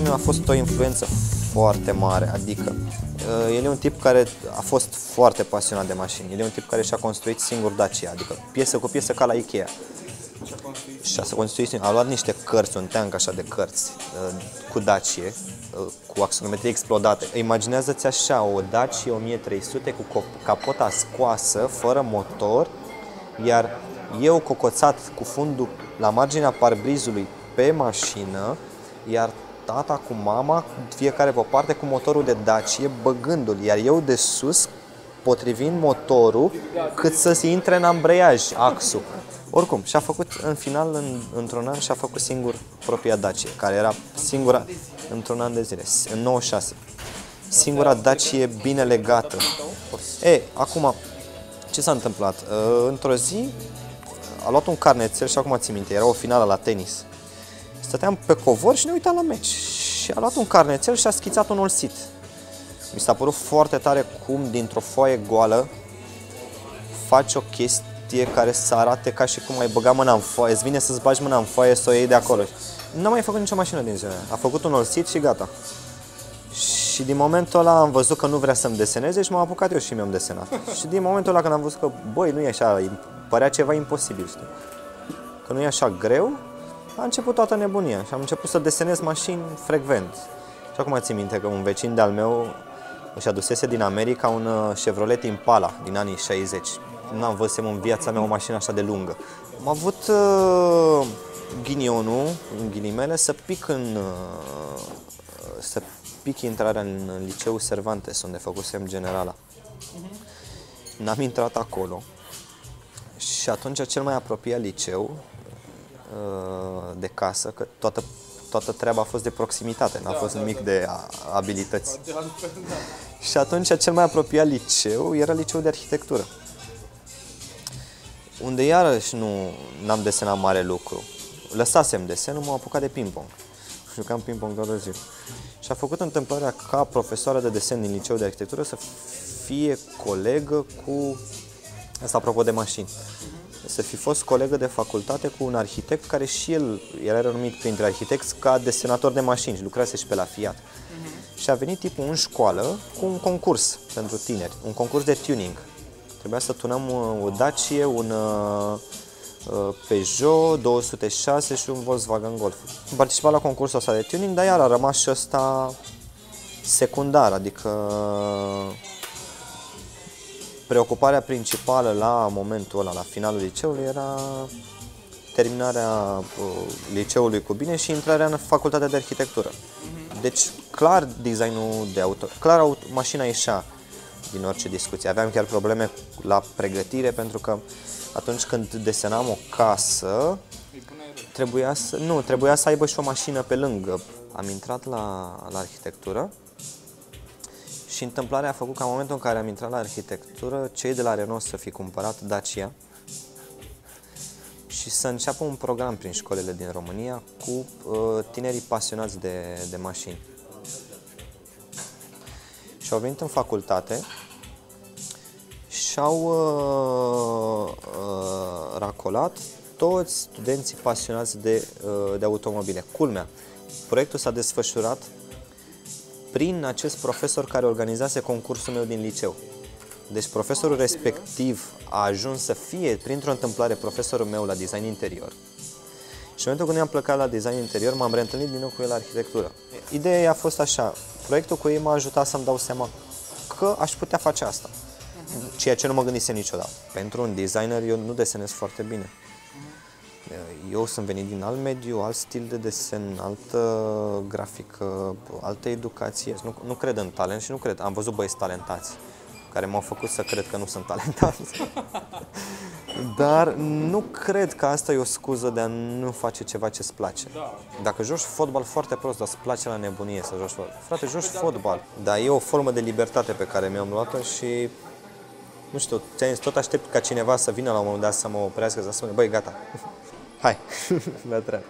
meu a fost o influență foarte mare, adică el e un tip care a fost foarte pasionat de mașini, el e un tip care și-a construit singur Dacia, adică piesă cu piesă ca la Ikea. Și a luat niște cărți, un teanc așa de cărți cu Dacia, cu axonometrie explodate. Imaginează-ți așa, o Dacia 1300 cu capota scoasă, fără motor, iar eu cocoțat cu fundul la marginea parbrizului pe mașină, iar tata cu mama, fiecare pe o parte, cu motorul de Dacia, băgându-l, iar eu de sus, potrivind motorul, cât să se intre în ambreiaj axul. Oricum, și-a făcut, în final, într-un an, și-a făcut singur propria Dacia, care era singura, într-un an de zile, în 96. Singura Dacia bine legată. Acum, ce s-a întâmplat? Într-o zi, a luat un carnețel și acum țin minte, era o finală la tenis. Stăteam pe covor și ne uitam la meci. Și a luat un carnețel și a schițat un olsit. Mi s-a părut foarte tare cum, dintr-o foaie goală, faci o chestie care să arate ca și cum ai băga mâna în foaie. Îți vine să-ți bagi mâna în foaie să o iei de acolo. Nu am mai făcut nicio mașină din ziua aia. A făcut un olsit și gata. Și din momentul ăla am văzut că nu vrea să-mi deseneze și m-am apucat eu și mi-am desenat. Și din momentul ăla când am văzut că, băi, nu e așa, părea ceva imposibil, știi? Că nu e așa greu, a început toată nebunia și am început să desenez mașini frecvent. Și acum țin minte că un vecin de-al meu își adusese din America un Chevrolet Impala din anii 60. N-am văzut în viața mea o mașină așa de lungă. Am avut ghinionul, în ghilimele, să pic intrarea în liceul Cervantes, unde făcusem generala. N-am intrat acolo și atunci cel mai apropiat liceu de casă, că toată treaba a fost de proximitate, n-a fost nimic de abilități. Și atunci cel mai apropiat liceu era liceul de arhitectură, unde iarăși n-am desenat mare lucru. Lăsasem desenul, m-am apucat de ping-pong. Jucam ping-pong toată ziua. Și a făcut întâmplarea ca profesoară de desen din liceul de arhitectură să fie colegă cu, asta apropo de mașini, să fi fost colegă de facultate cu un arhitect care și el era renumit printre arhitecți ca desenator de mașini și lucrase și pe la Fiat. Și a venit tipul în școală cu un concurs pentru tineri, un concurs de tuning. Trebuia să tunăm o Dacia, un Peugeot 206 și un Volkswagen Golf. Am participat la concursul ăsta de tuning, dar iar a rămas și ăsta secundar, adică preocuparea principală la momentul ăla, la finalul liceului, era terminarea liceului cu bine și intrarea în facultatea de arhitectură. Deci, clar, designul de auto, clar mașina ieșea din orice discuție. Aveam chiar probleme la pregătire, pentru că atunci când desenam o casă, trebuia să aibă și o mașină pe lângă. Am intrat la arhitectură și întâmplarea a făcut ca în momentul în care am intrat la arhitectură, cei de la Renault să fi cumpărat Dacia și să înceapă un program prin școlile din România cu tinerii pasionați de mașini. Și au venit în facultate și au racolat toți studenții pasionați de automobile. Culmea, proiectul s-a desfășurat prin acest profesor care organizase concursul meu din liceu. Deci profesorul respectiv a ajuns să fie, printr-o întâmplare, profesorul meu la design interior. Și în momentul când am plecat la design interior, m-am reîntâlnit din nou cu el la arhitectură. Ideea a fost așa, proiectul cu ei m-a ajutat să-mi dau seama că aș putea face asta. Ceea ce nu mă gândisem niciodată. Pentru un designer eu nu desenez foarte bine. Eu sunt venit din alt mediu, alt stil de desen, altă grafică, altă educație. Nu cred în talent și nu cred. Am văzut băieți talentați care m-au făcut să cred că nu sunt talentați. Dar nu cred că asta e o scuză de a nu face ceva ce îți place. Dacă joci fotbal foarte prost, dar îți place la nebunie să joci fotbal. Frate, joci fotbal. Dar e o formă de libertate pe care mi-am luat-o și nu știu, tot aștept ca cineva să vină la un moment dat să mă oprească, să spună, băi, gata, hai, la treabă.